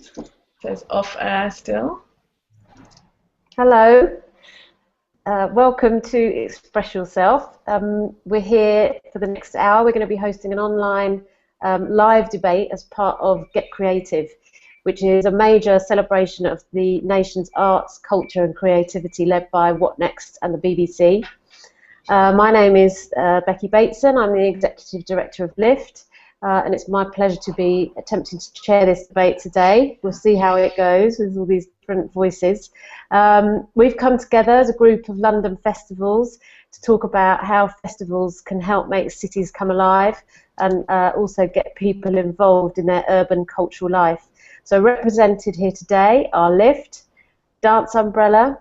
So it's off air still. Hello, welcome to Express Yourself. We're here for the next hour. We're going to be hosting an online live debate as part of Get Creative, which is a major celebration of the nation's arts, culture and creativity led by What Next and the BBC. My name is Beki Bateson. I'm the Executive Director of LIFT. And it's my pleasure to be attempting to chair this debate today. We'll see how it goes with all these different voices. We've come together as a group of London festivals to talk about how festivals can help make cities come alive and also get people involved in their urban cultural life. So represented here today are LIFT, Dance Umbrella,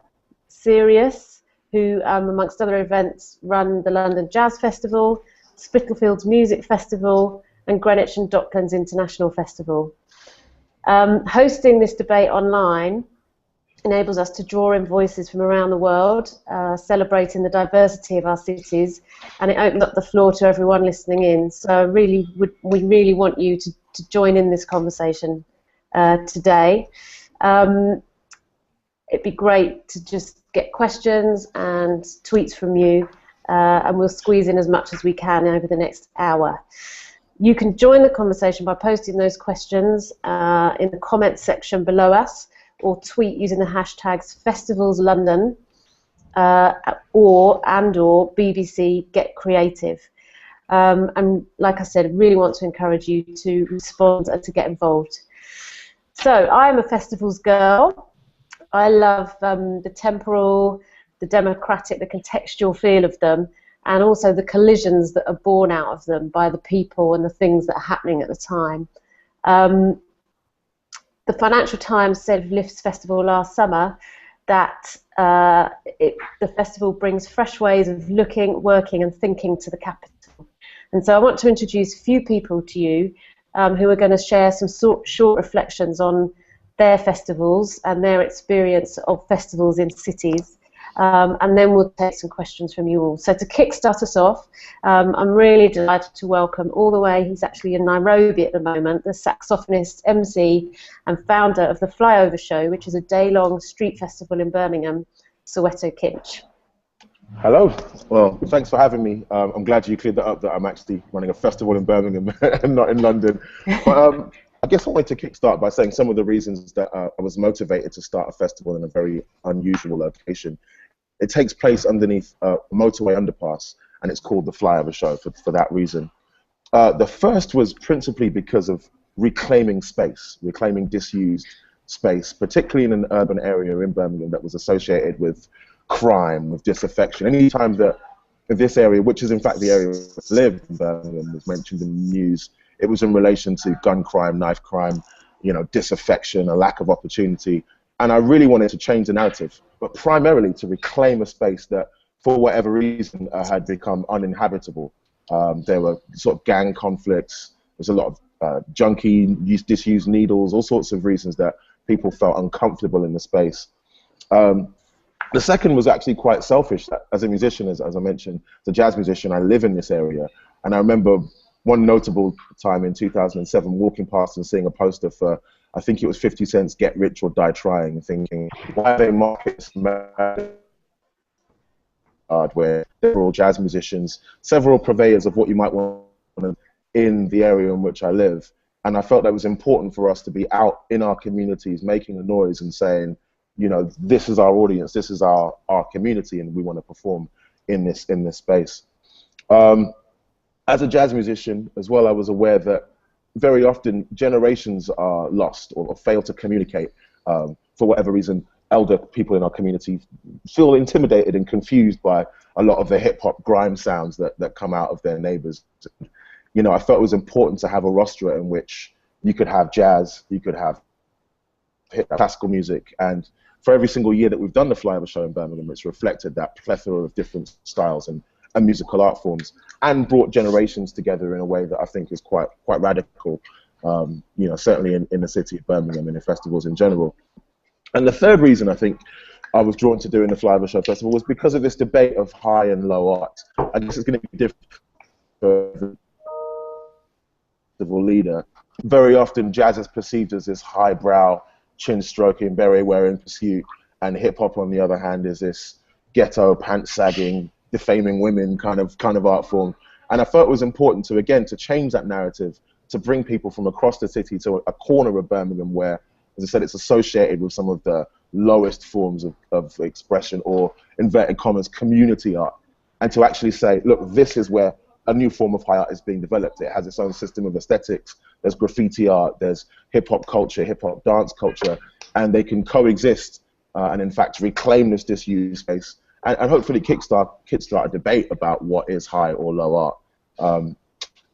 Sirius, who amongst other events run the London Jazz Festival, Spitalfields Music Festival, and Greenwich+Docklands International Festival. Hosting this debate online enables us to draw in voices from around the world, celebrating the diversity of our cities, and it opens up the floor to everyone listening in. So we really want you to join in this conversation today. It'd be great to just get questions and tweets from you, and we'll squeeze in as much as we can over the next hour. You can join the conversation by posting those questions in the comments section below us, or tweet using the hashtags FestivalsLondon or BBC Get Creative. And like I said, really want to encourage you to respond and to get involved. So I'm a festivals girl. I love the temporal, the democratic, the contextual feel of them, and also the collisions that are born out of them by the people and the things that are happening at the time. The Financial Times said of LIFT's festival last summer that the festival brings fresh ways of looking, working and thinking to the capital. And so I want to introduce a few people to you who are going to share some short reflections on their festivals and their experience of festivals in cities. And then we'll take some questions from you all. So to kickstart us off, I'm really delighted to welcome all the way, he's actually in Nairobi at the moment, the saxophonist, MC and founder of the Flyover Show, which is a day-long street festival in Birmingham, Soweto Kinch. Hello. Well, thanks for having me. I'm glad you cleared that up, that I'm actually running a festival in Birmingham and not in London. But I guess I wanted to kickstart by saying some of the reasons that I was motivated to start a festival in a very unusual location. It takes place underneath a motorway underpass, and it's called the Flyover Show for that reason. The first was principally because of reclaiming space, reclaiming disused space, particularly in an urban area in Birmingham that was associated with crime, with disaffection. Any time that this area, which is in fact the area where I live in Birmingham, was mentioned in the news, it was in relation to gun crime, knife crime, disaffection, a lack of opportunity. And I really wanted to change the narrative, but primarily to reclaim a space that, for whatever reason, had become uninhabitable. There were sort of gang conflicts, there's a lot of junkie, disused needles, all sorts of reasons that people felt uncomfortable in the space. The second was actually quite selfish. As a musician, as I mentioned, as a jazz musician, I live in this area. And I remember one notable time in 2007 walking past and seeing a poster for, I think it was 50 Cent's Get Rich or Die Trying, thinking, why are they market where several jazz musicians, several purveyors of what you might want in the area in which I live. And I felt that it was important for us to be out in our communities making a noise and saying, this is our audience, this is our community, and we want to perform in this space. As a jazz musician as well, I was aware that very often generations are lost or fail to communicate for whatever reason. Elder people in our community feel intimidated and confused by a lot of the hip-hop grime sounds that come out of their neighbors. I felt it was important to have a roster in which you could have jazz, you could have classical music, and for every single year that we've done the Flyover Show in Birmingham, it's reflected that plethora of different styles and musical art forms, and brought generations together in a way that I think is quite radical, certainly in the city of Birmingham and in festivals in general. And the third reason I think I was drawn to doing the Flyover Show Festival was because of this debate of high and low art. I guess it's going to be different for the festival leader very often jazz is perceived as this highbrow, chin-stroking, beret-wearing pursuit, and hip-hop, on the other hand, is this ghetto, pants-sagging, defaming women kind of art form. And I thought it was important to, again, to change that narrative, to bring people from across the city to a corner of Birmingham where, as I said, it's associated with some of the lowest forms of expression, or, inverted commas, community art. And to actually say, look, this is where a new form of high art is being developed. It has its own system of aesthetics. There's graffiti art, there's hip-hop culture, hip-hop dance culture, and they can coexist and, in fact, reclaim this disused space and hopefully kickstart a debate about what is high or low art.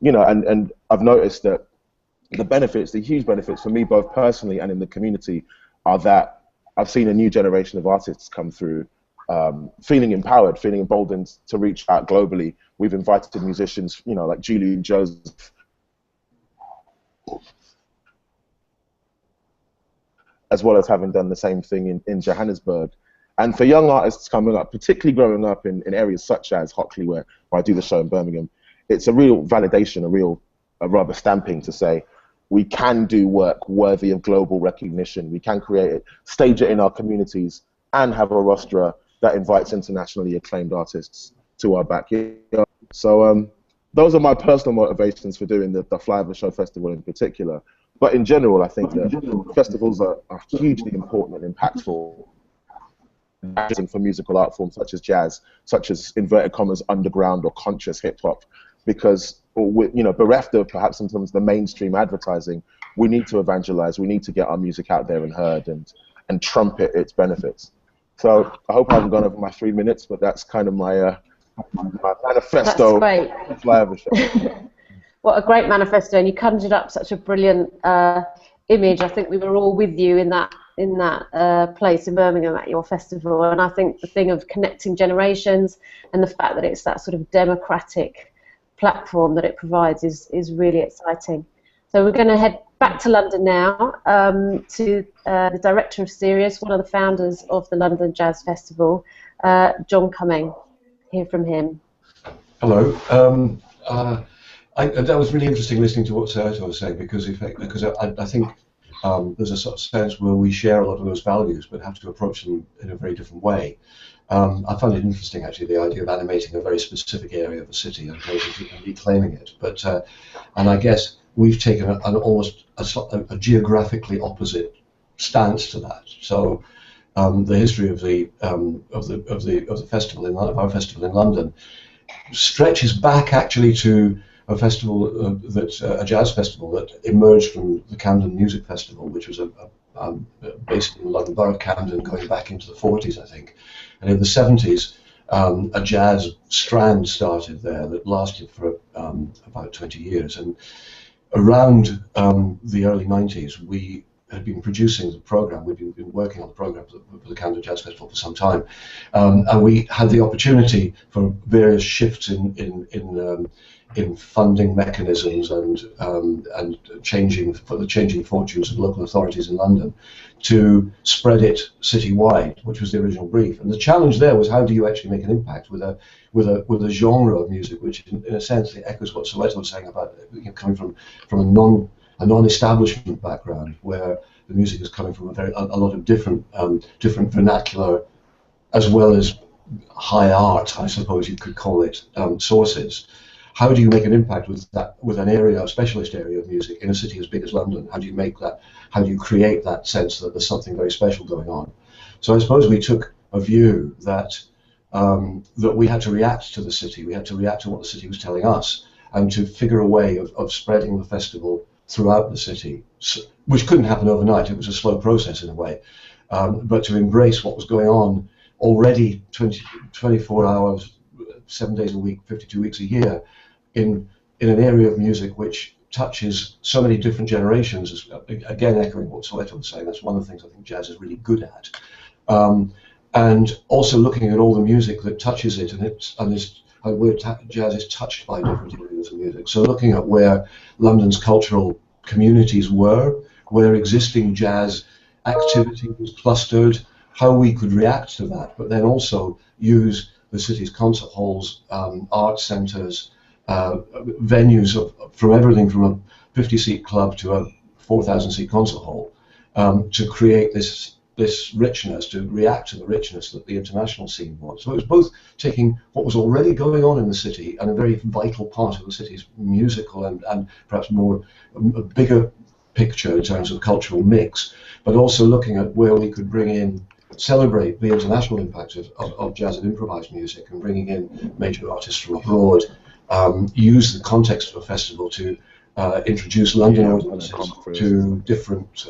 You know, and I've noticed that the benefits, the huge benefits for me, both personally and in the community, are that I've seen a new generation of artists come through feeling empowered, feeling emboldened to reach out globally. We've invited musicians, you know, like Julian Joseph, as well as having done the same thing in Johannesburg. And for young artists coming up, particularly growing up in areas such as Hockley, where I do the show in Birmingham, it's a real validation, a rubber stamping to say, we can do work worthy of global recognition. We can create it, stage it in our communities, and have a roster that invites internationally acclaimed artists to our backyard. So those are my personal motivations for doing the Flyover Show Festival in particular. But in general, I think that festivals are hugely important and impactful for musical art forms such as jazz, such as, inverted commas, underground or conscious hip hop, because, you know, bereft of perhaps sometimes the mainstream advertising, we need to evangelize, we need to get our music out there and heard and trumpet its benefits. So I hope I haven't gone over my 3 minutes, but that's kind of my manifesto. That's great. Flyover Show. What a great manifesto, and you conjured up such a brilliant image. I think we were all with you in that place in Birmingham at your festival, and I think the thing of connecting generations and the fact that it's that sort of democratic platform that it provides is really exciting. So we're going to head back to London now to the director of Sirius, one of the founders of the London Jazz Festival, John Cumming. Hear from him. Hello. That was really interesting listening to what Soweto was saying, because I think there's a sort of sense where we share a lot of those values but have to approach them in a very different way. I found it interesting, actually, the idea of animating a very specific area of the city and reclaiming it. But and I guess we've taken an almost a geographically opposite stance to that. So the history of the festival of our festival in London stretches back actually to a festival a jazz festival that emerged from the Camden Music Festival, which was based in the London Borough of Camden, going back into the 40s, I think. And in the 70s, a jazz strand started there that lasted for about 20 years. And around the early 90s, we had been producing the program. We'd been working on the program for the Camden Jazz Festival for some time, and we had the opportunity for various shifts in funding mechanisms and changing fortunes of local authorities in London to spread it citywide, which was the original brief. And the challenge there was, how do you actually make an impact with a genre of music which, in a sense, echoes what Soweto was saying about coming from a non-establishment background, where the music is coming from a lot of different vernacular, as well as high art, I suppose you could call it, sources. How do you make an impact with an area, a specialist area of music in a city as big as London? How do you make that? How do you create that sense that there's something very special going on? So I suppose we took a view that that we had to react to the city. We had to react to what the city was telling us, and to figure a way of spreading the festival throughout the city, which couldn't happen overnight. It was a slow process in a way, but to embrace what was going on already 24 hours, 7 days a week, 52 weeks a year, in an area of music which touches so many different generations. Again, echoing what Soweto was saying, that's one of the things I think jazz is really good at, and also looking at all the music that touches it, and where jazz is touched by different areas of music. So looking at where London's cultural communities were, where existing jazz activity was clustered, how we could react to that, but then also use the city's concert halls, art centres, venues from everything from a 50-seat club to a 4,000-seat concert hall, to create this richness, to react to the richness that the international scene was. So it was both taking what was already going on in the city and a very vital part of the city's musical and perhaps more a bigger picture in terms of cultural mix, but also looking at where we could bring in, celebrate the international impact of jazz and improvised music, and bringing in major artists from abroad, use the context of a festival to introduce London audiences to different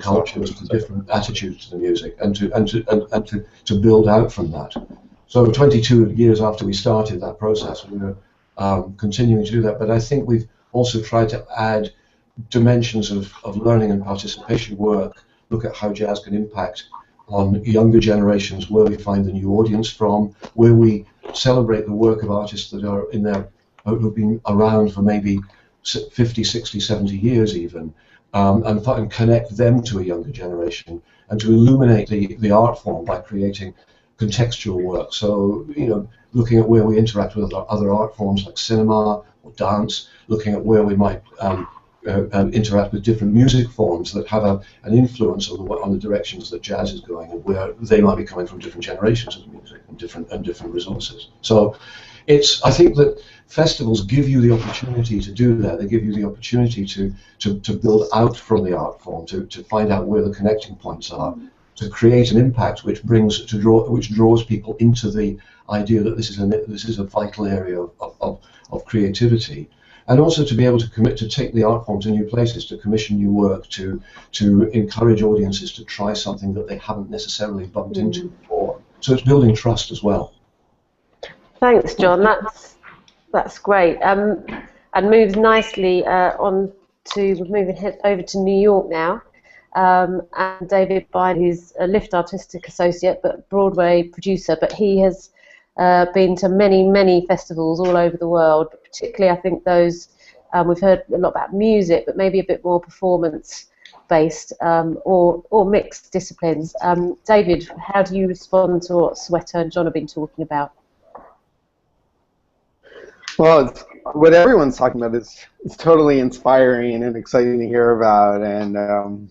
cultures, to different attitudes to the music, and to build out from that. So 22 years after we started that process, we're continuing to do that. But I think we've also tried to add dimensions of learning and participation work, look at how jazz can impact on younger generations, where we find the new audience from, where we celebrate the work of artists that are in there, who've been around for maybe 50, 60, 70 years even, and connect them to a younger generation, and to illuminate the art form by creating contextual work. So, looking at where we interact with other art forms like cinema or dance, looking at where we might interact with different music forms that have an influence on the directions that jazz is going, and where they might be coming from different generations of music and different resources. So I think that festivals give you the opportunity to do that. They give you the opportunity to build out from the art form, to find out where the connecting points are, to create an impact which draws people into the idea that this is a vital area of creativity. And also to be able to commit to take the art form to new places, to commission new work, to encourage audiences to try something that they haven't necessarily bumped into before. So it's building trust as well. Thanks, John. That's great. And moves nicely on to moving over to New York now. And David Byrne, who's a Lift Artistic Associate but Broadway producer, but he has been to many festivals all over the world, but particularly I think those, we've heard a lot about music, but maybe a bit more performance-based or mixed disciplines. David, how do you respond to what Soweto and John have been talking about? Well, what everyone's talking about is totally inspiring and exciting to hear about, and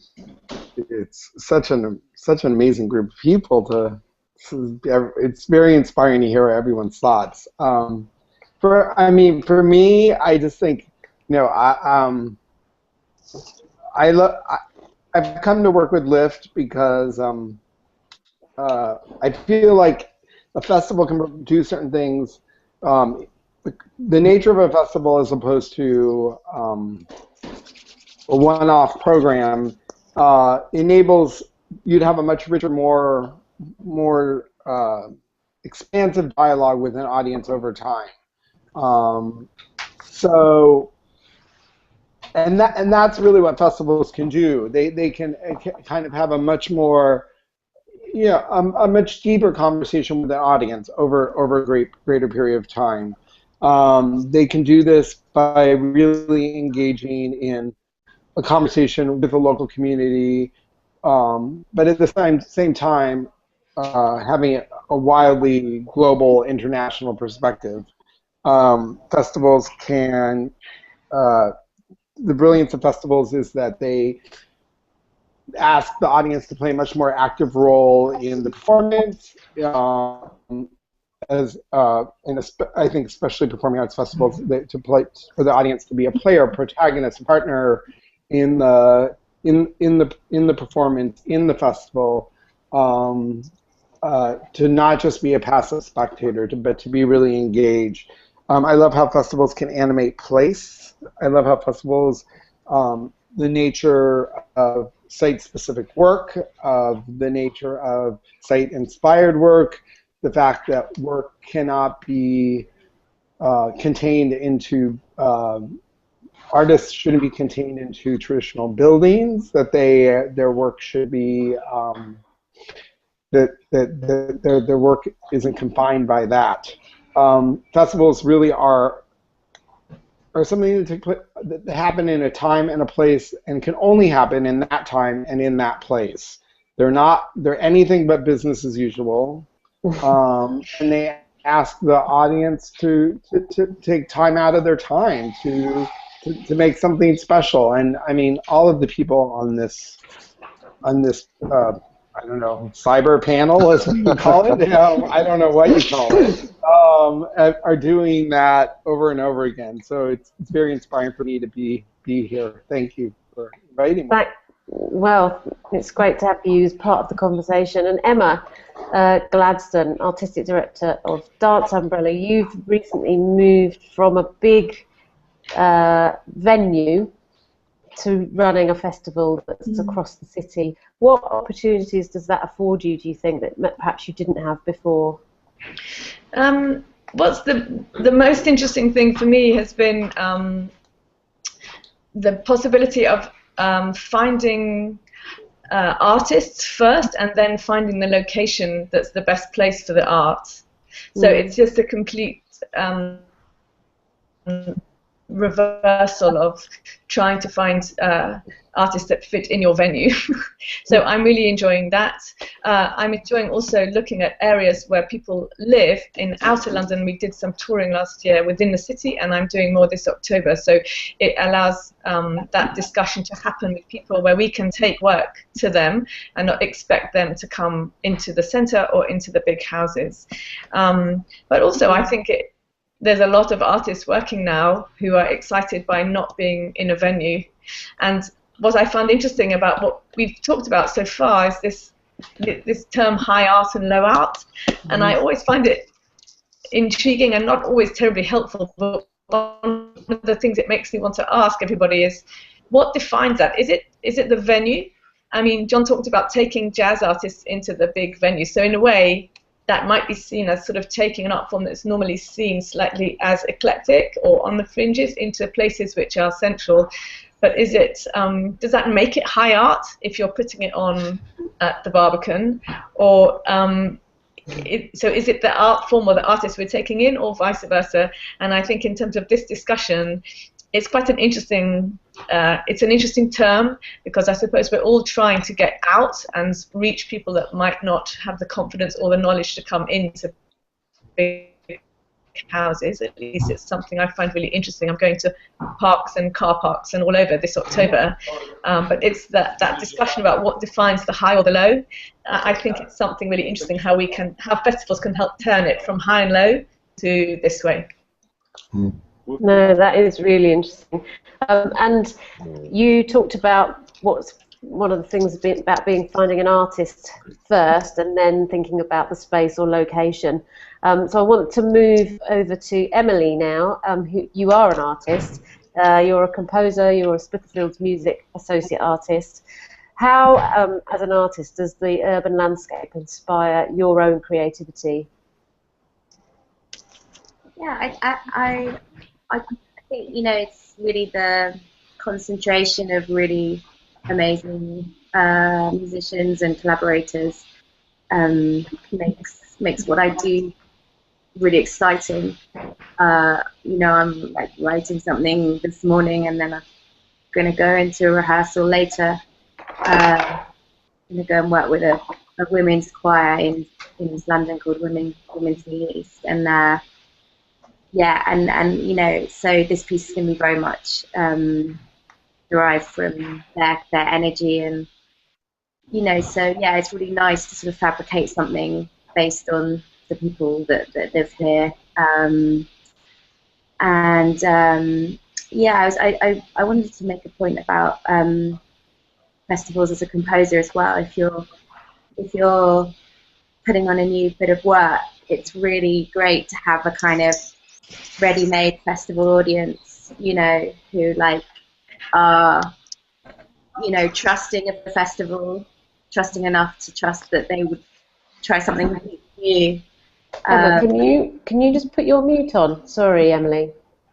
it's such an amazing group of people. It's very inspiring to hear everyone's thoughts. For me, I just think, I've come to work with Lift because I feel like a festival can do certain things. The nature of a festival, as opposed to a one-off program, enables you to have a much richer, more expansive dialogue with an audience over time. And that's really what festivals can do. They can kind of have a much more, a much deeper conversation with the audience over a greater period of time. They can do this by really engaging in a conversation with the local community, but at the same time, having a wildly global, international perspective. Festivals can, the brilliance of festivals is that they ask the audience to play a much more active role in the performance, I think especially performing arts festivals, to play for the audience to be a player, protagonist, a partner in the performance, in the festival, to not just be a passive spectator, but to be really engaged. I love how festivals can animate place. I love how festivals, the nature of site-specific work, of the nature of site-inspired work, the fact that work cannot be contained into, artists shouldn't be contained into traditional buildings, that their work should be, that their work isn't confined by that. Festivals really are something that happen in a time and a place, and can only happen in that time and in that place. They're anything but business as usual. And they ask the audience to take time out of their time to to make something special. And I mean, all of the people on this I don't know, cyber panel is what you call it. I don't know what you call it. Are doing that over and over again. So it's very inspiring for me to be here. Thank you for inviting me. Well, it's great to have you as part of the conversation. And Emma Gladstone, Artistic Director of Dance Umbrella, you've recently moved from a big venue to running a festival that's across the city. What opportunities does that afford you, do you think, that perhaps you didn't have before? What's the most interesting thing for me has been the possibility of finding artists first and then finding the location that's the best place for the art. So it's just a complete reversal of trying to find artists that fit in your venue. So I'm really enjoying that. I'm enjoying also looking at areas where people live in outer London. We did some touring last year within the city, and I'm doing more this October. So it allows that discussion to happen with people where we can take work to them and not expect them to come into the centre or into the big houses. But also I think there's a lot of artists working now who are excited by not being in a venue. And what I found interesting about what we've talked about so far is this term high art and low art. And I always find it intriguing and not always terribly helpful. But one of the things it makes me want to ask everybody is, what defines that? Is it the venue? I mean, John talked about taking jazz artists into the big venue. So in a way, that might be seen as sort of taking an art form that's normally seen slightly as eclectic or on the fringes into places which are central. But is it, does that make it high art if you're putting it on at the Barbican? Or so is it the art form or the artist we're taking in, or vice versa? And I think in terms of this discussion, it's quite an interesting, it's an interesting term, because I suppose we're all trying to get out and reach people that might not have the confidence or the knowledge to come into big houses. At least it's something I find really interesting. I'm going to parks and car parks and all over this October. But it's that discussion about what defines the high or the low. I think it's something really interesting how festivals can help turn it from high and low to this way. No, that is really interesting. And you talked about what's one of the things about finding an artist first and then thinking about the space or location. So I want to move over to Emily now, who you are an artist. You're a composer, you're a Spitalfields Music Associate Artist. How, as an artist, does the urban landscape inspire your own creativity? Yeah, I think, it's really the concentration of really amazing musicians and collaborators makes what I do really exciting. I'm like writing something this morning, and then I'm going to go into a rehearsal later. I'm going to go and work with a women's choir in East London called Women's in the East, and so this piece is going to be very much derived from their energy, and so yeah, it's really nice to sort of fabricate something based on the people that live here, I wanted to make a point about festivals as a composer as well. If you're putting on a new bit of work, it's really great to have a kind of ready-made festival audience, who are, trusting of the festival, trusting enough to trust that they would try something really new. Emma, can you just put your mute on? Sorry, Emily.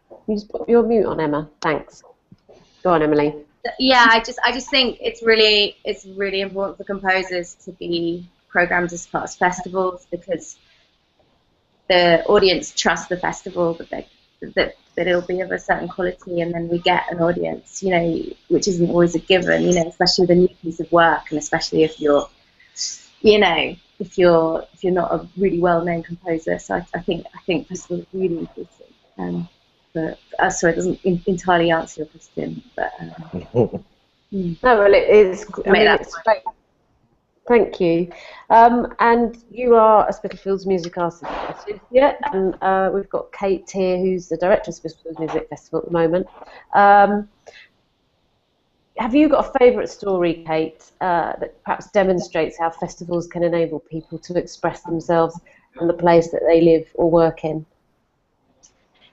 Can you just put your mute on, Emma? Thanks. Go on, Emily. Yeah, I just think it's really important for composers to be programmed as part of festivals, because the audience trusts the festival that it'll be of a certain quality, and then we get an audience, which isn't always a given, especially with a new piece of work, and especially if you're, if you're not a really well-known composer. So I think festivals are really important. But sorry, it doesn't entirely answer your question. But no, well, it's. I mean, it's great. Thank you. And you are a Spitalfields Music Artist Associate, and we've got Kate here, who's the director of Spitalfields Music Festival at the moment. Have you got a favourite story, Kate, that perhaps demonstrates how festivals can enable people to express themselves in the place that they live or work in?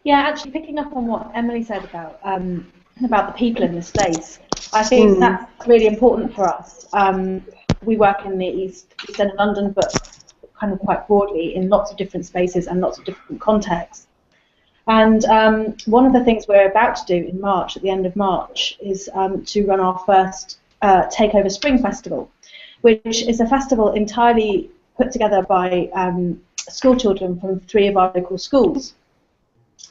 Yeah, actually, picking up on what Emily said about the people in the space, I think that's really important for us. We work in the East End of London, but kind of quite broadly in lots of different spaces and lots of different contexts. And one of the things we're about to do in March, at the end of March, is to run our first Takeover Spring Festival, which is a festival entirely put together by school children from 3 of our local schools.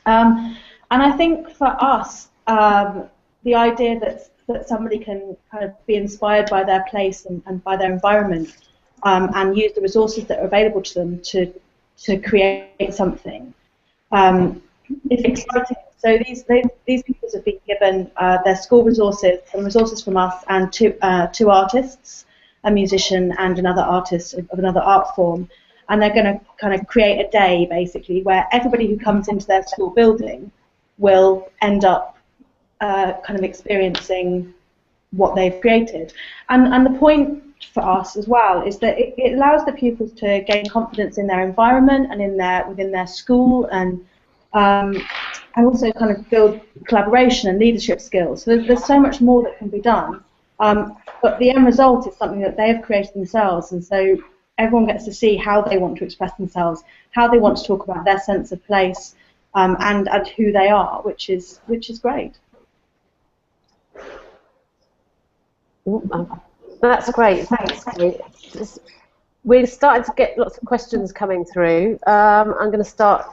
And I think for us, the idea that somebody can kind of be inspired by their place and by their environment and use the resources that are available to them to create something is exciting. So these people have been given their school resources, some resources from us, and two artists, a musician and another artist of another art form, and they're going to kind of create a day basically where everybody who comes into their school building will end up kind of experiencing what they've created. And the point for us as well is that it allows the pupils to gain confidence in their environment and within their school, and also kind of build collaboration and leadership skills. So there's so much more that can be done. But the end result is something that they have created themselves, and so everyone gets to see how they want to express themselves, how they want to talk about their sense of place, and who they are, which is great. That's great. Thanks, Kate. We're starting to get lots of questions coming through. I'm going to start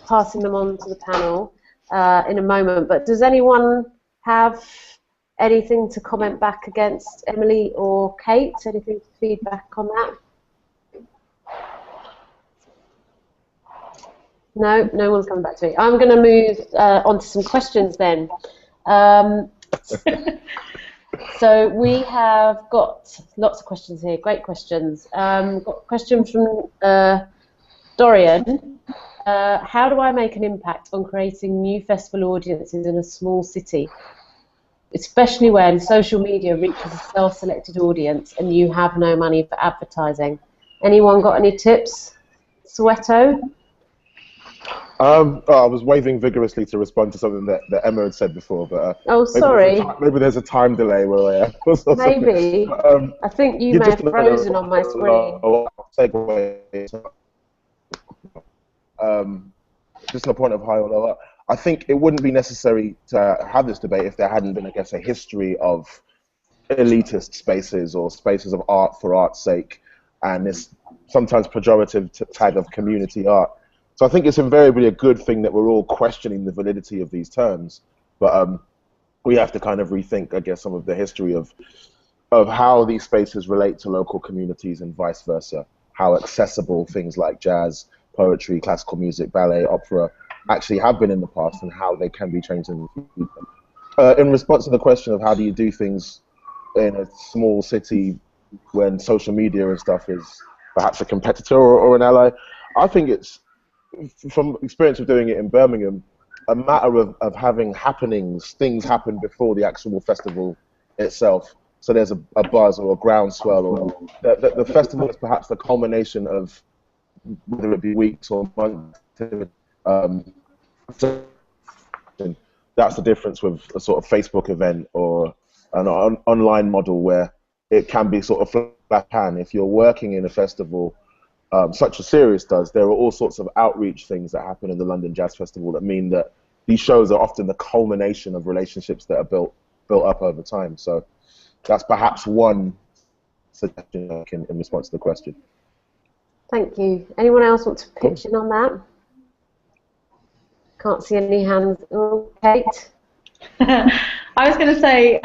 passing them on to the panel in a moment. But does anyone have anything to comment back against Emily or Kate? Anything to feedback on that? No, no one's coming back to me. I'm going to move on to some questions then. So we have got lots of questions here, great questions. Got a question from Dorian. How do I make an impact on creating new festival audiences in a small city, especially when social media reaches a self-selected audience and you have no money for advertising? Anyone got any tips? Soweto? I was waving vigorously to respond to something that Emma had said before, but oh, sorry. Maybe there's a time delay where I am. Maybe. I think you may have frozen on my screen. Just a point of high or lower. I think it wouldn't be necessary to have this debate if there hadn't been, I guess, a history of elitist spaces or spaces of art for art's sake, and this sometimes pejorative tag of community art. So I think it's invariably a good thing that we're all questioning the validity of these terms, but we have to kind of rethink, I guess, some of the history of how these spaces relate to local communities and vice versa, how accessible things like jazz, poetry, classical music, ballet, opera actually have been in the past and how they can be changed in the future. In response to the question of how do you do things in a small city when social media and stuff is perhaps a competitor or an ally, I think it's, from experience of doing it in Birmingham, a matter of having happenings, things happen before the actual festival itself. So there's a buzz or a groundswell, or the festival is perhaps the culmination of, whether it be weeks or months. That's the difference with a sort of Facebook event or an online model where it can be sort of flat pan. If you're working in a festival, such as Sirius does, there are all sorts of outreach things that happen in the London Jazz Festival that mean that these shows are often the culmination of relationships that are built up over time. So that's perhaps one suggestion in response to the question. Thank you. Anyone else want to pitch in on that? Can't see any hands. Oh, Kate? I was going to say,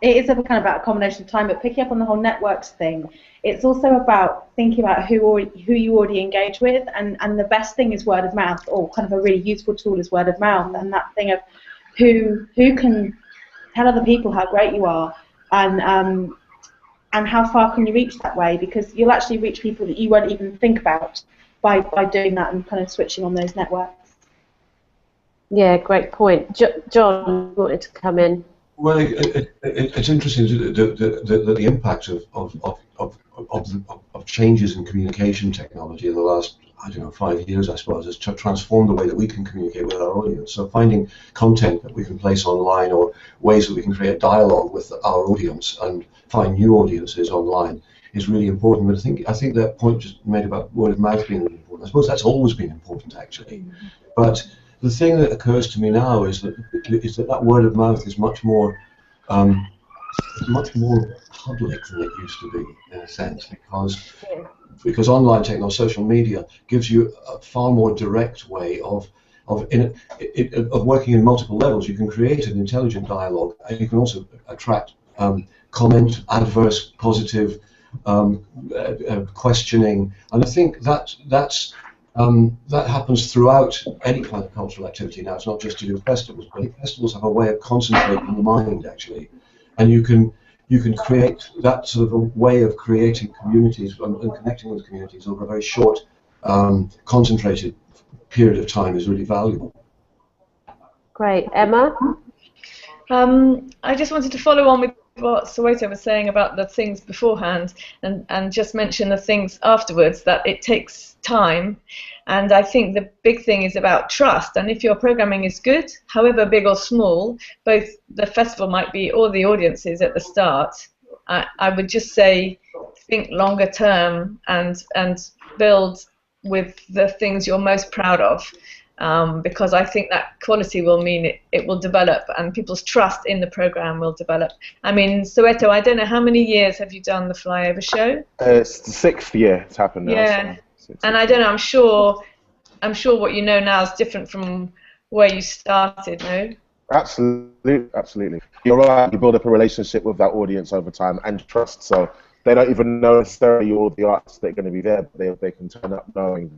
it is a kind of about a combination of time, but picking up on the whole networks thing, it's also about thinking about who you already engage with, and the best thing is word of mouth, or kind of a really useful tool is word of mouth, and that thing of who can tell other people how great you are, and how far can you reach that way, because you'll actually reach people that you won't even think about by doing that and kind of switching on those networks. Yeah, great point. John wanted to come in. Well, it's interesting the impact of changes in communication technology in the last, I don't know, 5 years, I suppose, has transformed the way that we can communicate with our audience. So finding content that we can place online, or ways that we can create dialogue with our audience and find new audiences online, is really important. But I think that point just made about word of mouth being really important. I suppose that's always been important, actually. But the thing that occurs to me now is that word of mouth is much more public than it used to be, in a sense, because online technology, social media, gives you a far more direct way of working in multiple levels. You can create an intelligent dialogue, and you can also attract comment, adverse, positive, questioning, and I think that happens throughout any kind of cultural activity now. It's not just to do with festivals, but festivals have a way of concentrating the mind, actually, and you can create that sort of a way of creating communities and connecting with communities over a very short, concentrated period of time is really valuable. Great. Emma? I just wanted to follow on with what Soweto was saying about the things beforehand, and just mention the things afterwards, that it takes time, and I think the big thing is about trust. And if your programming is good, however big or small, both the festival might be or the audiences at the start, I would just say think longer term and build with the things you're most proud of. Because I think that quality will mean it will develop, and people's trust in the program will develop. I mean, Soweto, I don't know, how many years have you done the flyover show? It's the 6th year it's happened now. Yeah, so and I don't know. I'm sure what you know now is different from where you started. No. Absolutely. You're right. You build up a relationship with that audience over time and trust. So they don't even know necessarily all the artists that are going to be there, but they can turn up knowing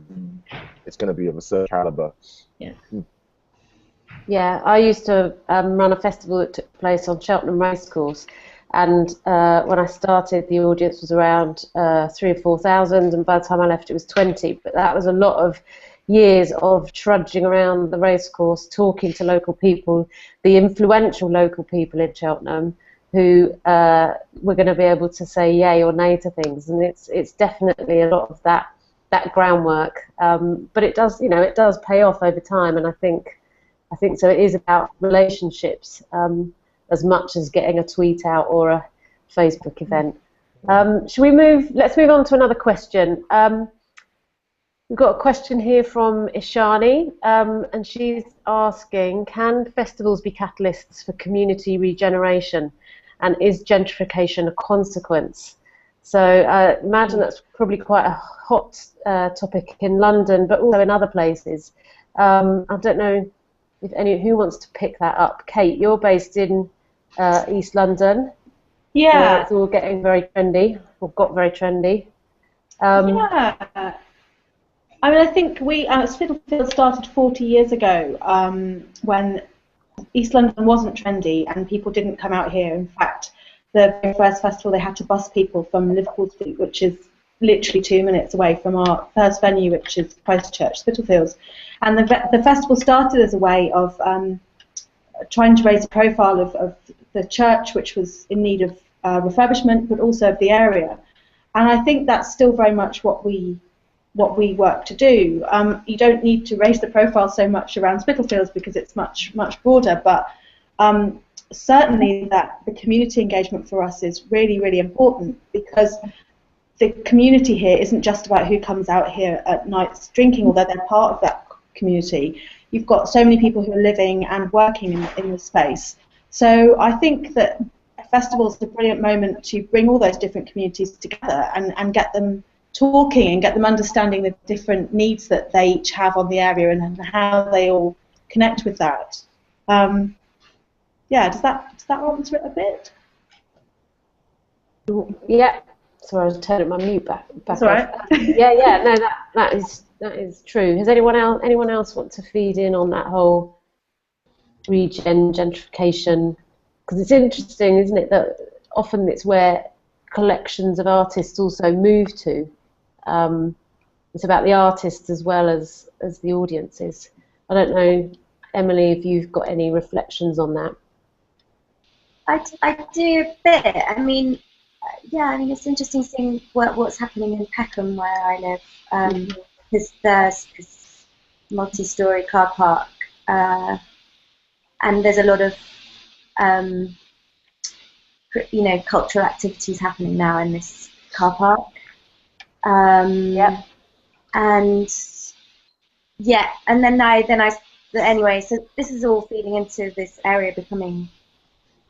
it's going to be of a certain caliber. Yeah. Yeah, I used to run a festival that took place on Cheltenham Racecourse, and when I started, the audience was around 3,000 or 4,000, and by the time I left, it was 20. But that was a lot of years of trudging around the racecourse, talking to local people, the influential local people in Cheltenham, who were going to be able to say yay or nay to things, and it's definitely a lot of that groundwork. But it does, it does pay off over time, and I think so. It is about relationships as much as getting a tweet out or a Facebook event. Shall we move? Let's move on to another question. We've got a question here from Ishani, and she's asking, can festivals be catalysts for community regeneration? And is gentrification a consequence? So imagine that's probably quite a hot topic in London, but also in other places. I don't know if who wants to pick that up. Kate, you're based in East London. Yeah. It's all getting very trendy, or got very trendy. Yeah. I mean, I think Spitalfields started 40 years ago when East London wasn't trendy and people didn't come out here. In fact, the very first festival, they had to bus people from Liverpool Street, which is literally 2 minutes away from our first venue, which is Christchurch, Spitalfields. And the festival started as a way of trying to raise the profile of the church, which was in need of refurbishment, but also of the area. And I think that's still very much what we work to do. You don't need to raise the profile so much around Spitalfields because it's much broader, but certainly that the community engagement for us is really, really important, because the community here isn't just about who comes out here at nights drinking, although they're part of that community. You've got so many people who are living and working in the space. So I think that festivals is a brilliant moment to bring all those different communities together and get them talking and get them understanding the different needs that they each have on the area and how they all connect with that. Yeah, does that answer it a bit? Yeah. Sorry, I was turning my mute back That's off. all right. Yeah. No, that is true. Has anyone else want to feed in on that whole gentrification? Because it's interesting, isn't it, that often it's where collections of artists also move to. It's about the artists as well as the audiences. I don't know, Emily, if you've got any reflections on that. I do a bit. I mean, it's interesting seeing what's happening in Peckham, where I live, because there's this multi-storey car park, and there's a lot of cultural activities happening now in this car park. Anyway, so this is all feeding into this area becoming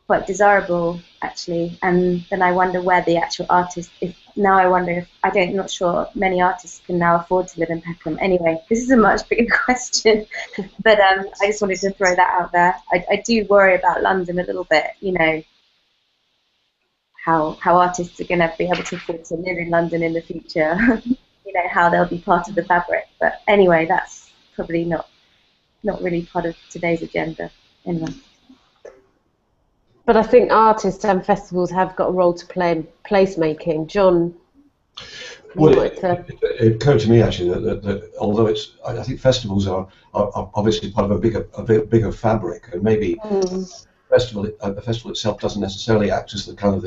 quite desirable, actually, and then I wonder where the actual artist, I'm not sure many artists can now afford to live in Peckham. Anyway, this is a much bigger question, but I just wanted to throw that out there. I do worry about London a little bit, how artists are going to be able to afford to live in London in the future, how they'll be part of the fabric. But anyway, that's probably not really part of today's agenda. Anyway. But I think artists and festivals have got a role to play in placemaking. John? Well, it occurred to me actually that although I think festivals are obviously part of a bigger fabric, and maybe the festival itself doesn't necessarily act as the kind of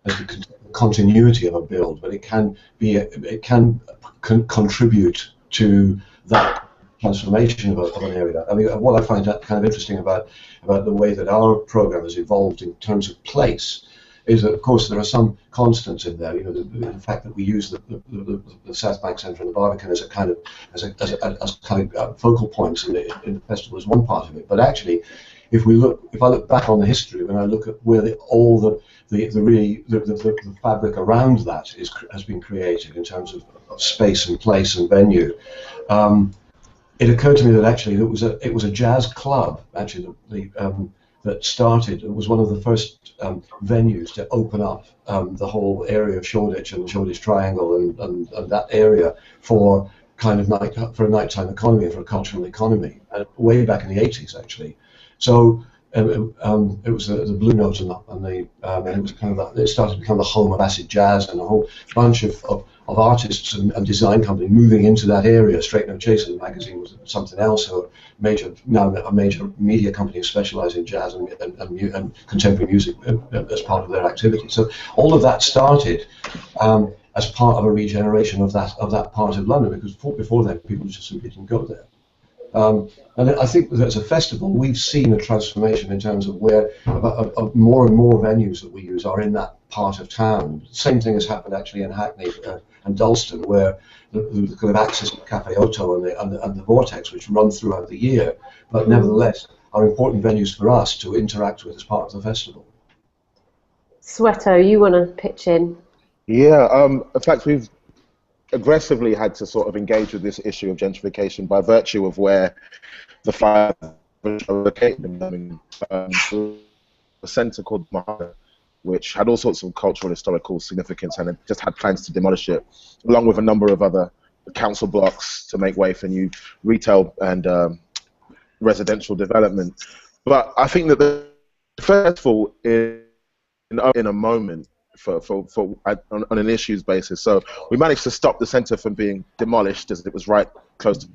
as the continuity of a build, but it can contribute to that transformation of an area. I mean, what I find kind of interesting about the way that our program has evolved in terms of place is that, of course, there are some constants in there. The fact that we use the South Bank Centre and the Barbican as kind of focal points in the festival is one part of it. But actually, if I look back on the history, when I look at where all the fabric around that has been created in terms of space and place and venue. It occurred to me that actually it was a jazz club actually that started. It was one of the first venues to open up the whole area of Shoreditch and the Shoreditch Triangle and that area for kind of a nighttime economy and for a cultural economy, way back in the 80s actually. So it was the Blue Note and it was kind of it started to become the home of acid jazz, and a whole bunch of artists and design companies moving into that area. Straight No Chaser, the magazine, was something else. So now a major media company specialising in jazz and contemporary music as part of their activity. So all of that started as part of a regeneration of that part of London, because before then people just simply didn't go there. And I think that as a festival, we've seen a transformation in terms of where more and more venues that we use are in that part of town. Same thing has happened actually in Hackney and Dalston, where the kind of access to Cafe Otto and the Vortex, which run throughout the year, but nevertheless are important venues for us to interact with as part of the festival. Soweto, you want to pitch in? Yeah, in fact, we've aggressively had to sort of engage with this issue of gentrification by virtue of where the fire are located in Birmingham. A centre called Mahana, which had all sorts of cultural and historical significance, and it just had plans to demolish it, along with a number of other council blocks to make way for new retail and residential development. But I think that the festival is in a moment on an issues basis. So we managed to stop the centre from being demolished, as it was right close to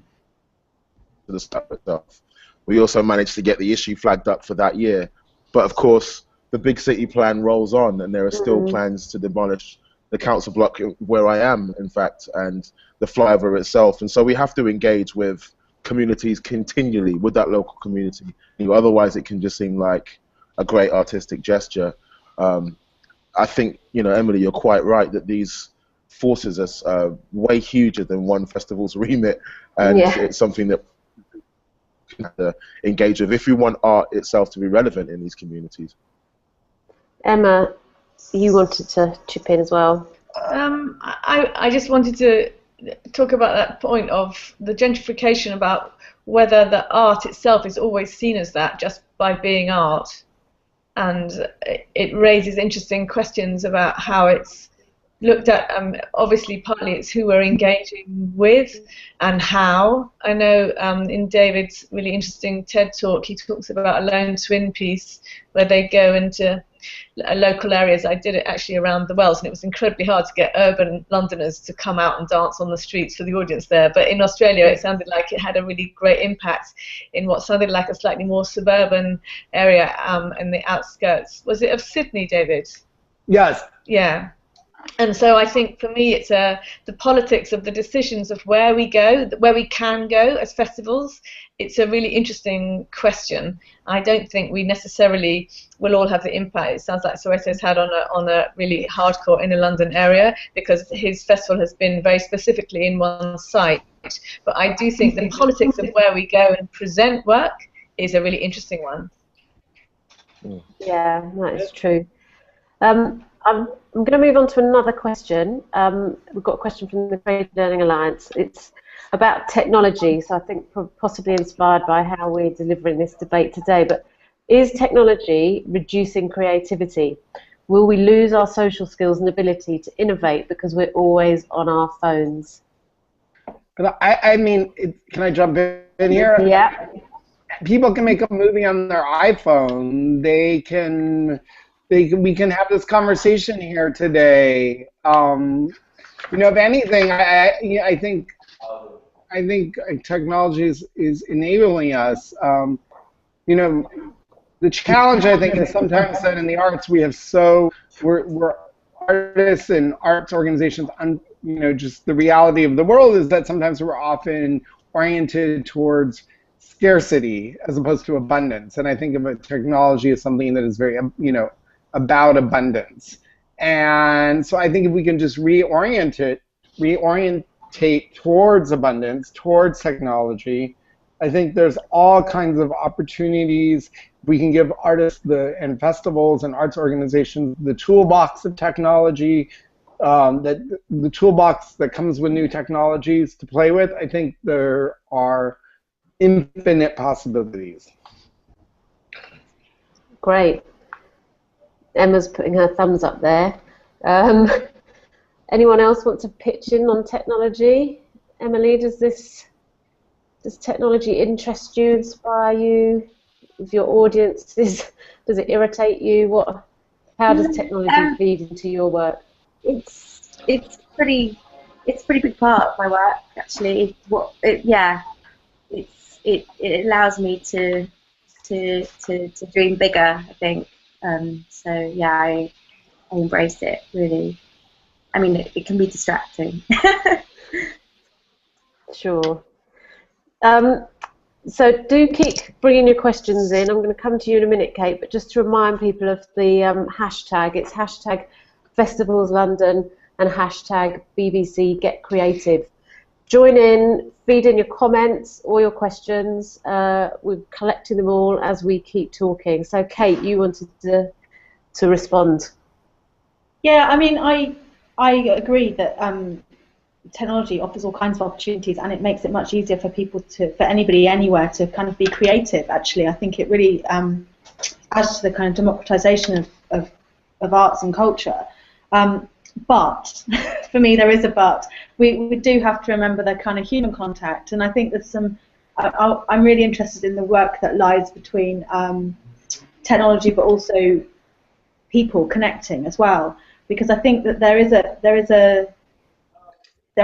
the stuff itself. We also managed to get the issue flagged up for that year. But of course, the big city plan rolls on, and there are still plans to demolish the council block where I am, in fact, and the flyover itself. And so we have to engage with communities continually, with that local community. Otherwise, it can just seem like a great artistic gesture. I think, Emily, you're quite right that these forces are way huger than one festival's remit, and it's something that we have to engage with if we want art itself to be relevant in these communities. Emma, you wanted to chip in as well. I just wanted to talk about that point of the gentrification, about whether the art itself is always seen as that just by being art. and it raises interesting questions about how it's looked at. Obviously, partly it's who we're engaging with and how. I know in David's really interesting TED talk, he talks about a lone twin piece where they go into local areas. I did it actually around the Wells, and it was incredibly hard to get urban Londoners to come out and dance on the streets for the audience there. But in Australia, it sounded like it had a really great impact in what sounded like a slightly more suburban area in the outskirts. Was it of Sydney, David? Yes. Yeah. And so I think for me it's the politics of the decisions of where we go, where we can go as festivals. It's a really interesting question. I don't think we necessarily will all have the impact it sounds like Soweto's had on a really hardcore inner London area, because his festival has been very specifically in one site. But I do think the politics of where we go and present work is a really interesting one. Yeah, that is true. I'm going to move on to another question. We've got a question from the Trade Learning Alliance. It's about technology, so I think possibly inspired by how we're delivering this debate today. But is technology reducing creativity? Will we lose our social skills and ability to innovate because we're always on our phones? I mean, can I jump in here? Yeah. People can make a movie on their iPhone. We can have this conversation here today. If anything, I think technology is enabling us. The challenge, I think, is sometimes that in the arts we're artists and arts organizations. Just the reality of the world is that sometimes we're often oriented towards scarcity as opposed to abundance. And I think of technology as something that is very, about abundance. And so I think if we can just reorientate towards abundance, towards technology, I think there's all kinds of opportunities. We can give artists and festivals and arts organizations the toolbox of technology, the toolbox that comes with new technologies to play with. I think there are infinite possibilities. Great. Emma's putting her thumbs up there. Anyone else want to pitch in on technology? Emily, does technology interest you, inspire you? With your audiences, does it irritate you? How does technology feed into your work? It's pretty big part of my work, actually. It allows me to dream bigger, I think. So yeah, I embrace it, really. I mean, it can be distracting. Sure. So do keep bringing your questions in. I'm going to come to you in a minute, Kate, but just to remind people of the hashtag. It's hashtag Festivals London and hashtag BBC Get Creative. Join in, feed in your comments or your questions. We're collecting them all as we keep talking. So, Kate, you wanted to respond. Yeah, I mean, I agree that technology offers all kinds of opportunities, and it makes it much easier for anybody anywhere to kind of be creative. Actually, I think it really adds to the kind of democratization of arts and culture. But for me, there is a but. We do have to remember the kind of human contact, and I think there's I'm really interested in the work that lies between technology, but also people connecting as well, because I think that there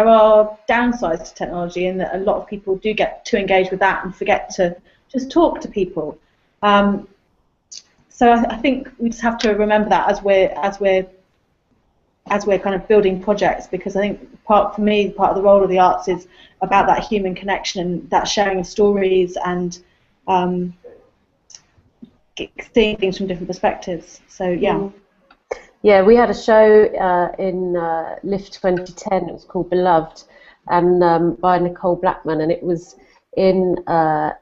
are downsides to technology, in that a lot of people do get too engaged with that and forget to just talk to people. So I think we just have to remember that as we're kind of building projects, because I think part of the role of the arts is about that human connection and that sharing of stories and seeing things from different perspectives. So yeah. Yeah, we had a show in LIFT 2010. It was called Beloved, and by Nicole Blackman, and it was in a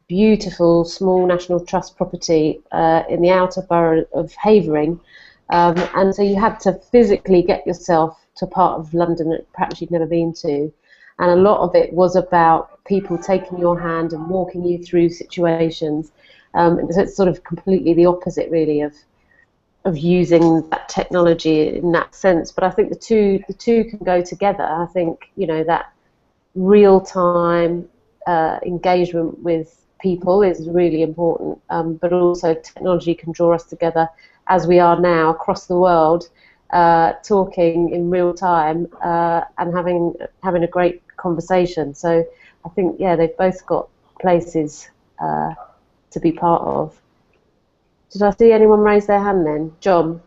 beautiful small National Trust property in the outer borough of Havering. And so you had to physically get yourself to a part of London that perhaps you'd never been to. And a lot of it was about people taking your hand and walking you through situations. So it's sort of completely the opposite, really, of using that technology in that sense. But I think the two can go together. I think, you know, that real-time engagement with people is really important, but also technology can draw us together as we are now across the world, talking in real time and having a great conversation. So I think, yeah, they've both got places to be part of. Did I see anyone raise their hand then? John?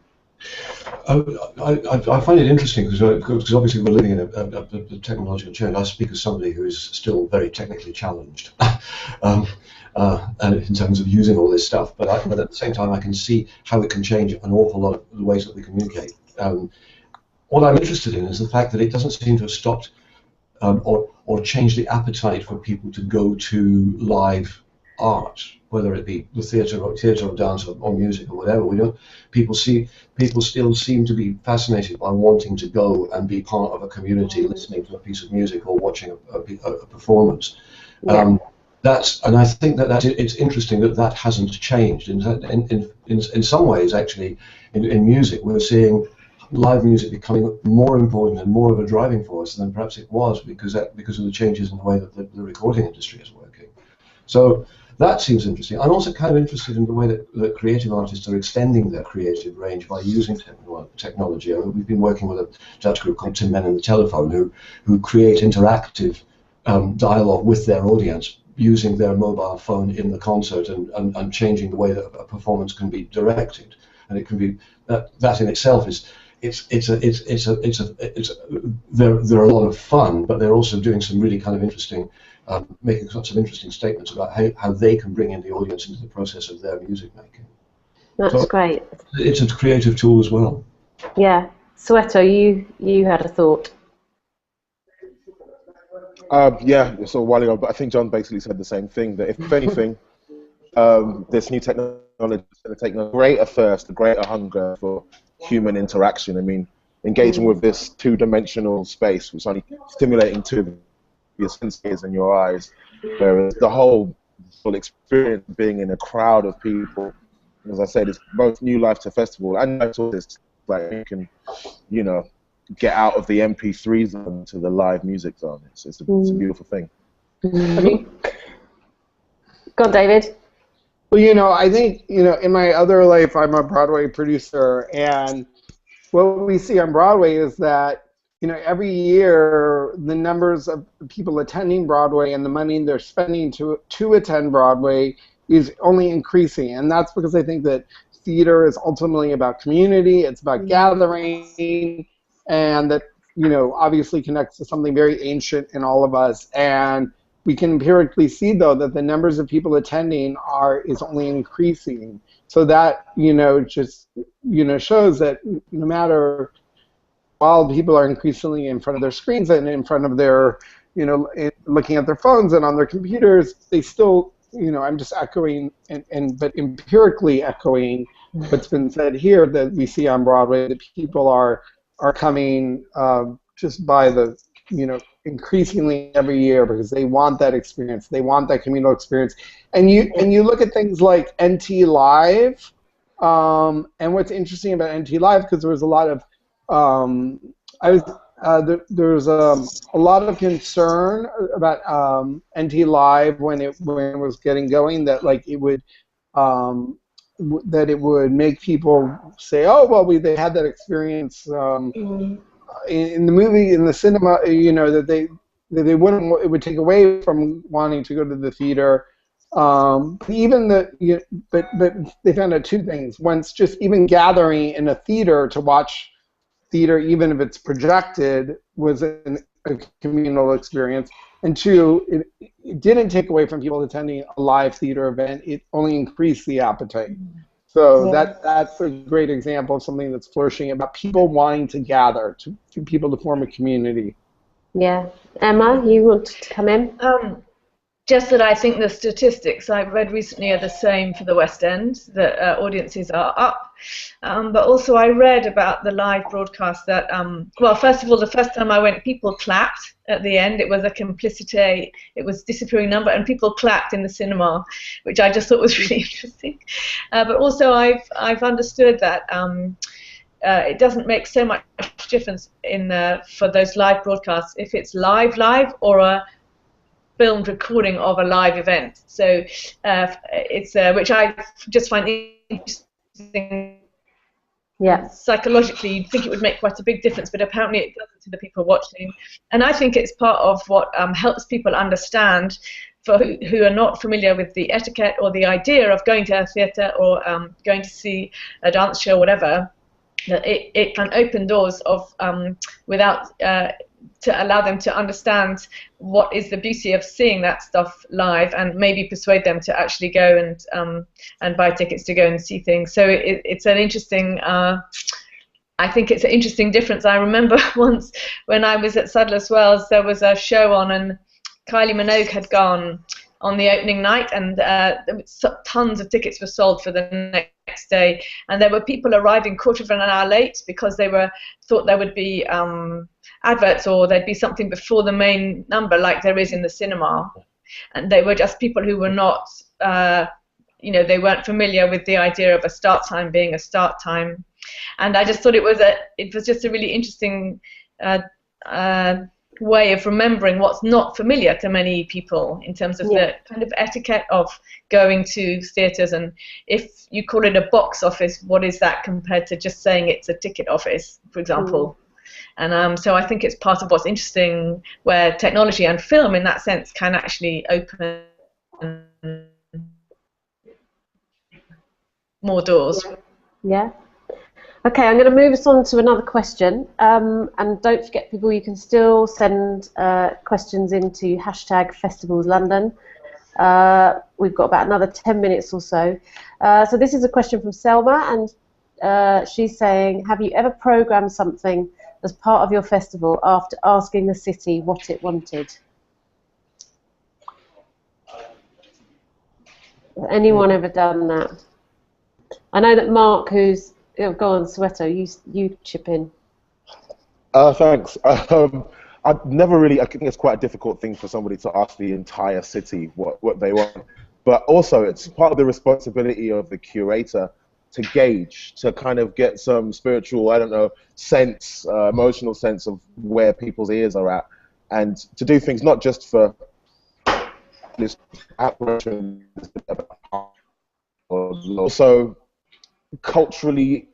I find it interesting because obviously we're living in a technological change. I speak as somebody who is still very technically challenged and in terms of using all this stuff, but at the same time I can see how it can change an awful lot of the ways that we communicate. What I'm interested in is the fact that it doesn't seem to have stopped or changed the appetite for people to go to live art, whether it be the theatre or dance or music or whatever. People still seem to be fascinated by wanting to go and be part of a community, listening to a piece of music or watching a performance. Yeah. And I think that it's interesting that hasn't changed. In some ways, actually, in music, we're seeing live music becoming more important and more of a driving force than perhaps it was because of the changes in the way that the recording industry is working. So that seems interesting. I'm also kind of interested in the way that creative artists are extending their creative range by using technology. I mean, we've been working with a Dutch group called Tin Men in the Telephone who create interactive dialogue with their audience using their mobile phone in the concert and changing the way that a performance can be directed. And it can be that in itself is they're a lot of fun, but they're also doing some really kind of interesting. Making lots of interesting statements about how they can bring in the audience into the process of their music making. That's great. It's a creative tool as well. Yeah. Soweto, you had a thought. Yeah, it's a while ago, but I think John basically said the same thing, that if anything, this new technology is going to take a greater thirst, a greater hunger for human interaction. I mean, engaging with this two-dimensional space was only stimulating to your senses and your eyes, whereas the whole experience of being in a crowd of people, as I said, it's both new life to festival and it's like you can, you know, get out of the MP3 zone to the live music zone. It's a beautiful thing. Go on, David. Well, you know, I think, you know, in my other life, I'm a Broadway producer, and what we see on Broadway is that, you know, every year the numbers of people attending Broadway and the money they're spending to attend Broadway is only increasing, and that's because I think that theater is ultimately about community, it's about gathering, and that, you know, obviously connects to something very ancient in all of us. And we can empirically see, though, that the numbers of people attending is only increasing. So that, you know, just, you know, shows that no matter, while people are increasingly in front of their screens and in front of their, you know, looking at their phones and on their computers, they still, you know, I'm just echoing but empirically echoing what's been said here, that we see on Broadway, that people are coming just by the, you know, increasingly every year because they want that experience, they want that communal experience. And you look at things like NT Live, and what's interesting about NT Live, because there was a lot of there's a lot of concern about NT Live when it was getting going, that like it would that it would make people say, oh well, they had that experience in the movie, in the cinema, you know, that they wouldn't, it would take away from wanting to go to the theater. Even but they found out two things. Once, just even gathering in a theater to watch theater, even if it's projected, was a communal experience. And two, it didn't take away from people attending a live theater event. It only increased the appetite. So that's a great example of something that's flourishing, about people wanting to gather, to people to form a community. Yeah. Emma, you want to come in? just that I think the statistics I read recently are the same for the West End, that audiences are up. But also I read about the live broadcast that, well, first of all, the first time I went, people clapped at the end. It was a complicité, it was disappearing number, and people clapped in the cinema, which I just thought was really interesting. But also I've understood that it doesn't make so much difference in for those live broadcasts if it's live or a filmed recording of a live event. So it's which I just find interesting. Yeah. Psychologically, you'd think it would make quite a big difference, but apparently it doesn't to the people watching. And I think it's part of what helps people understand, for who are not familiar with the etiquette or the idea of going to a theatre or going to see a dance show or whatever, that it can open doors of without to allow them to understand what is the beauty of seeing that stuff live, and maybe persuade them to actually go and buy tickets to go and see things. So it's an interesting, I think it's an interesting difference. I remember once when I was at Sadler's Wells, there was a show on, and Kylie Minogue had gone on the opening night, and tons of tickets were sold for the next day, and there were people arriving quarter of an hour late because they thought there would be adverts, or there'd be something before the main number like there is in the cinema, and they were just people who were not they weren't familiar with the idea of a start time being a start time. And I just thought it was just a really interesting way of remembering what's not familiar to many people in terms of the kind of etiquette of going to theatres. And if you call it a box office, what is that compared to just saying it's a ticket office, for example? And so I think it's part of what's interesting, where technology and film in that sense can actually open more doors. Yeah. Okay, I'm going to move us on to another question. And don't forget, people, you can still send questions into #FestivalsLondon. We've got about another 10 minutes or so. So this is a question from Selma, and she's saying, have you ever programmed something as part of your festival after asking the city what it wanted? Has anyone ever done that? I know that Mark, who's go on, Soweto, you chip in. Thanks. I've never really. I think it's quite a difficult thing for somebody to ask the entire city what they want. But also, it's part of the responsibility of the curator to gauge, to kind of get some spiritual, I don't know, sense, emotional sense of where people's ears are at, and to do things not just for this apparition, also culturally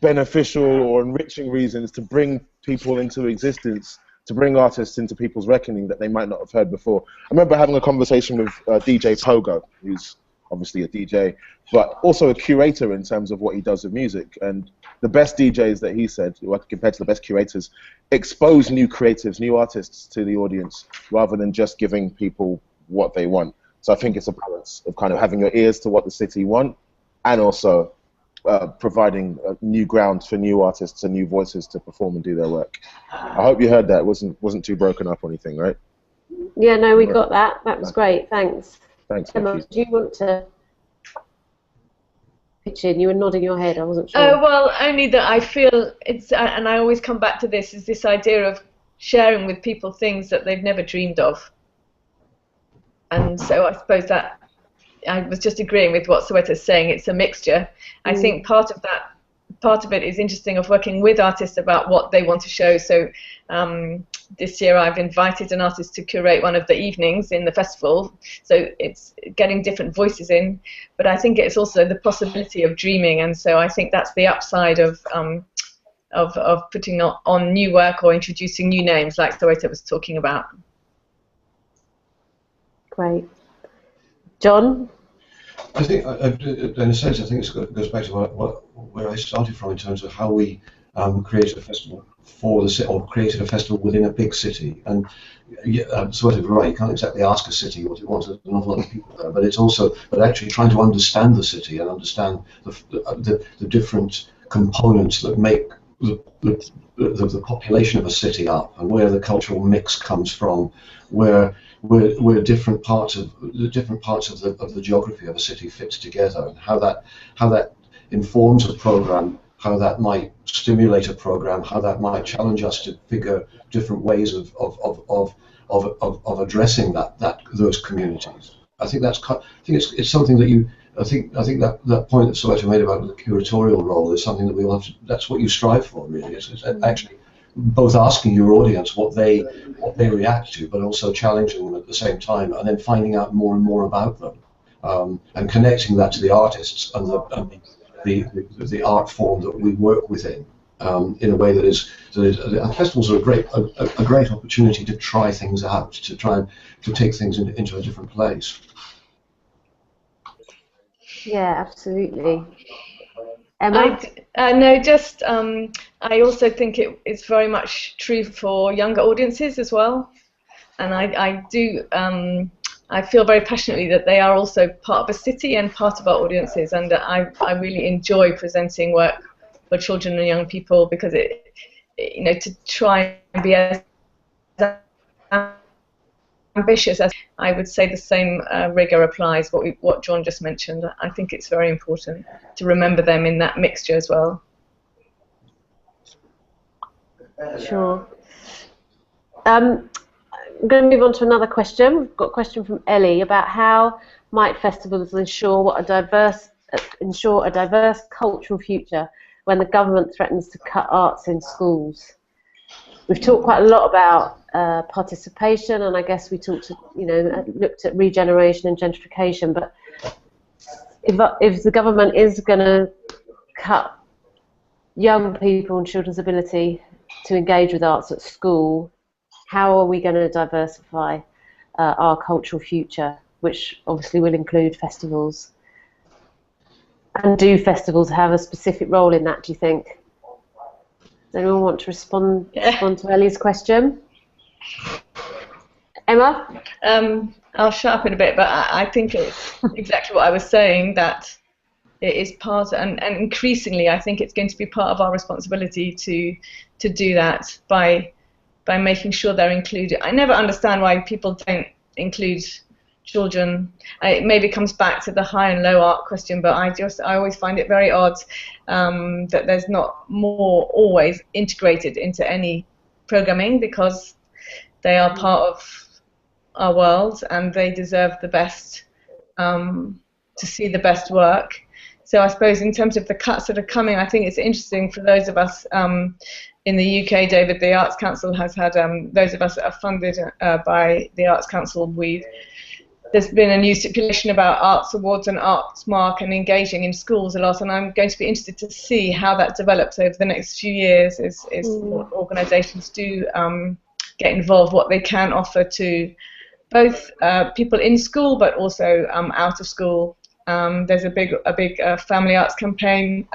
beneficial or enriching reasons to bring people into existence, to bring artists into people's reckoning that they might not have heard before. I remember having a conversation with DJ Pogo, who's obviously a DJ, but also a curator in terms of what he does with music. And the best DJs that he said, compared to the best curators, expose new creatives, new artists to the audience, rather than just giving people what they want. So I think it's a balance of kind of having your ears to what the city want, and also providing new ground for new artists and new voices to perform and do their work. I hope you heard that. It wasn't too broken up or anything, right? Yeah, no, we got that. That was great. Thanks. Thanks. Emma, do you want to pitch in? You were nodding your head. I wasn't sure. Oh, well, only that I feel it's, and I always come back to this, is this idea of sharing with people things that they've never dreamed of. And so I suppose that I was just agreeing with what Soweto's saying. It's a mixture. I think part of it is interesting, of working with artists about what they want to show. So this year I've invited an artist to curate one of the evenings in the festival. So it's getting different voices in, but I think it's also the possibility of dreaming. And so I think that's the upside of putting on new work or introducing new names, like Soweto was talking about. Great. John? I think, in a sense, I think it goes back to where I started from in terms of how we created a festival for the city, or created a festival within a big city. And sort of right, you can't exactly ask a city what it wants. There's an awful lot of people there, but it's also actually trying to understand the city and understand the different components that make the population of a city up, and where the cultural mix comes from, where different parts of the geography of a city fits together, and how that informs a program, how that might stimulate a program, how that might challenge us to figure different ways of addressing those communities. I think it's something that I think that point that Soweto made about the curatorial role is something that we will have to, that's what you strive for, really. It's actually both asking your audience what they react to, but also challenging them at the same time, and then finding out more and more about them, and connecting that to the artists and the art form that we work within, in a way that is festivals are a great opportunity to try things out, to try to take things into a different place. Yeah, absolutely. Emma? I also think it's very much true for younger audiences as well, and I feel very passionately that they are also part of a city and part of our audiences, and I really enjoy presenting work for children and young people, because to try and be as ambitious as, I would say the same rigor applies what John just mentioned. I think it's very important to remember them in that mixture as well. Sure. I'm going to move on to another question. We've got a question from Ellie about how might festivals ensure a diverse cultural future when the government threatens to cut arts in schools. We've talked quite a lot about participation, and I guess we looked at regeneration and gentrification. But if the government is going to cut young people and children's ability to engage with arts at school, how are we going to diversify our cultural future, which obviously will include festivals? And do festivals have a specific role in that, do you think? Does anyone want to respond to Ellie's question? Emma? I'll shut up in a bit, but I think it's exactly what I was saying, that it is part, and increasingly I think it's going to be part of our responsibility to do that by making sure they're included. I never understand why people don't include children. It maybe comes back to the high and low art question, but I always find it very odd that there's not more always integrated into any programming, because they are part of our world and they deserve the best, to see the best work. So I suppose in terms of the cuts that are coming, I think it's interesting for those of us in the UK, David, the Arts Council has had, those of us that are funded by the Arts Council, there's been a new stipulation about arts awards and arts mark and engaging in schools a lot, and I'm going to be interested to see how that develops over the next few years as organisations do get involved, what they can offer to both people in school but also out of school. There's a big family arts campaign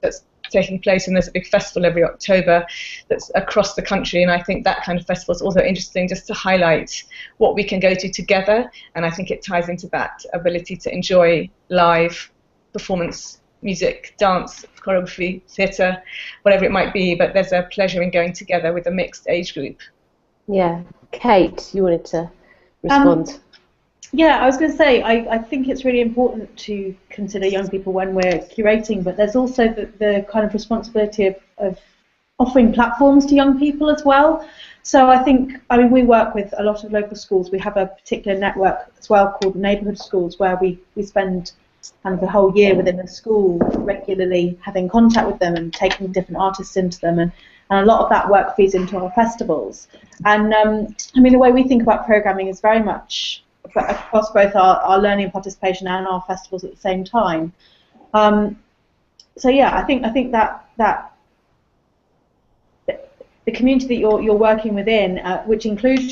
that's taking place, and there's a big festival every October that's across the country, and I think that kind of festival is also interesting just to highlight what we can go to together, and I think it ties into that ability to enjoy live performance, music, dance, choreography, theatre, whatever it might be, but there's a pleasure in going together with a mixed age group. Yeah. Kate, you wanted to respond? Yeah, I was going to say, I think it's really important to consider young people when we're curating, but there's also the kind of responsibility of offering platforms to young people as well. So I think, we work with a lot of local schools. We have a particular network as well called Neighbourhood Schools, where we spend kind of the whole year within a school regularly having contact with them and taking different artists into them, and a lot of that work feeds into our festivals. And the way we think about programming is very much across both our learning and participation and our festivals at the same time. So yeah, I think that the community that you're working within, which includes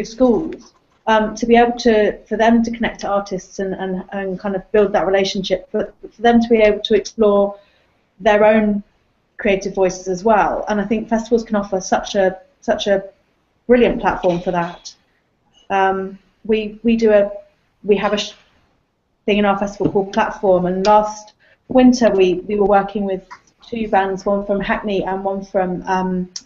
schools, to be able for them to connect to artists and kind of build that relationship, but for them to be able to explore their own creative voices as well. And I think festivals can offer such a brilliant platform for that. We have a thing in our festival called Platform, and last winter we were working with 2 bands, one from Hackney and one from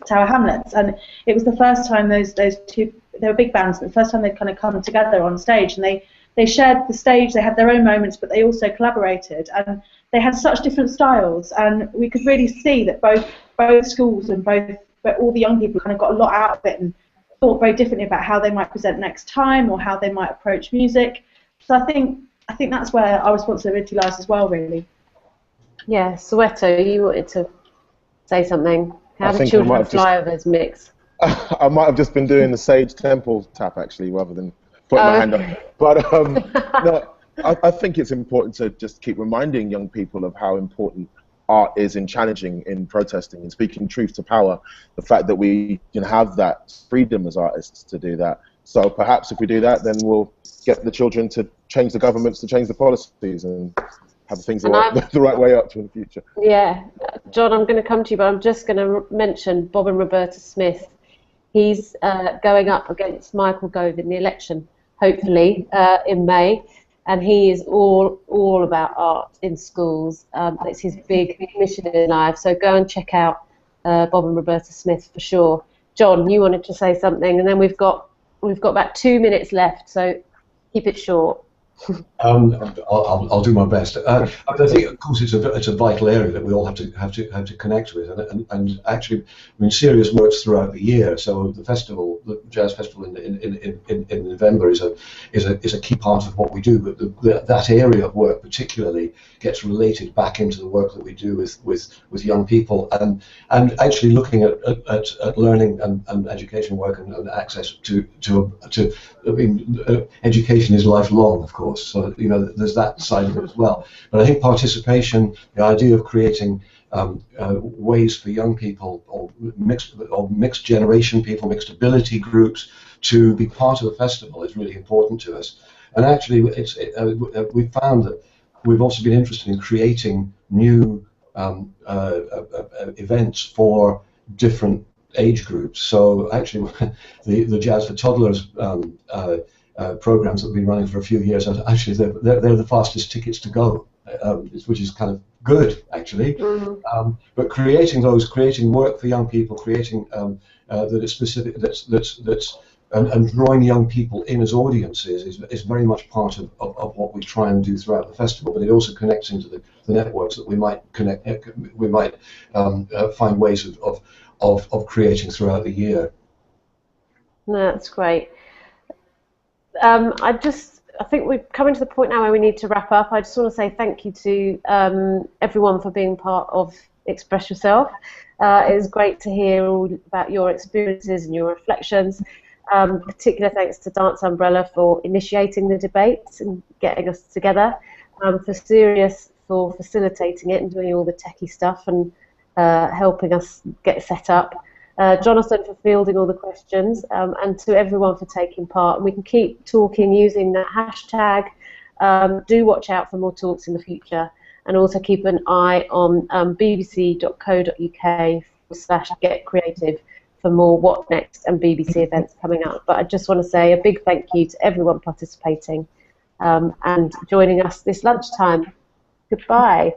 Tower Hamlets, and it was the first time those 2, they were big bands, the first time they'd kind of come together on stage, and they shared the stage, they had their own moments, but they also collaborated, and they had such different styles, and we could really see that both schools and all the young people kind of got a lot out of it and thought very differently about how they might present next time or how they might approach music. So I think that's where our responsibility lies as well, really. Yeah, Soweto, you wanted to say something. How the children flyovers mix? I might have just been doing the Sage Temple tap, actually, rather than putting my hand up. But no, I think it's important to just keep reminding young people of how important art is in challenging, in protesting, and speaking truth to power. The fact that we can have that freedom as artists to do that. So perhaps if we do that, then we'll get the children to change the governments, to change the policies, and have things the right way up to in the future. Yeah, John, I'm going to come to you, but I'm just going to mention Bob and Roberta Smith. He's going up against Michael Gove in the election, hopefully, in May, and he is all about art in schools. It's his big mission in life, so go and check out Bob and Roberta Smith for sure. John, you wanted to say something, and then we've got about 2 minutes left, so keep it short. I'll do my best. I think, of course, it's a vital area that we all have to connect with, and actually, I mean, Sirius works throughout the year. So the festival, the jazz festival in November, is a key part of what we do. But that area of work particularly gets related back into the work that we do with young people, and actually looking at learning and education work and access to I mean, education is lifelong, of course. So, you know, there's that side of it as well. But I think participation, the idea of creating ways for young people or mixed generation people, mixed ability groups to be part of the festival is really important to us. And actually, we've found that we've also been interested in creating new events for different age groups. So actually, the Jazz for Toddlers programs that we've been running for a few years, actually they're the fastest tickets to go, which is kind of good, actually. But creating work for young people, creating that is specific, and drawing young people in as audiences is very much part of what we try and do throughout the festival. But it also connects into the networks that we might find ways of creating throughout the year. No, that's great. I think we're coming to the point now where we need to wrap up. I just want to say thank you to everyone for being part of Express Yourself. It was great to hear all about your experiences and your reflections. Particular thanks to Dance Umbrella for initiating the debates and getting us together, for Sirius for facilitating it and doing all the techie stuff and helping us get set up. Jonathan for fielding all the questions, and to everyone for taking part. And we can keep talking using that hashtag. Do watch out for more talks in the future, and also keep an eye on bbc.co.uk/getcreative for more What Next and BBC events coming up. But I just want to say a big thank you to everyone participating and joining us this lunchtime. Goodbye.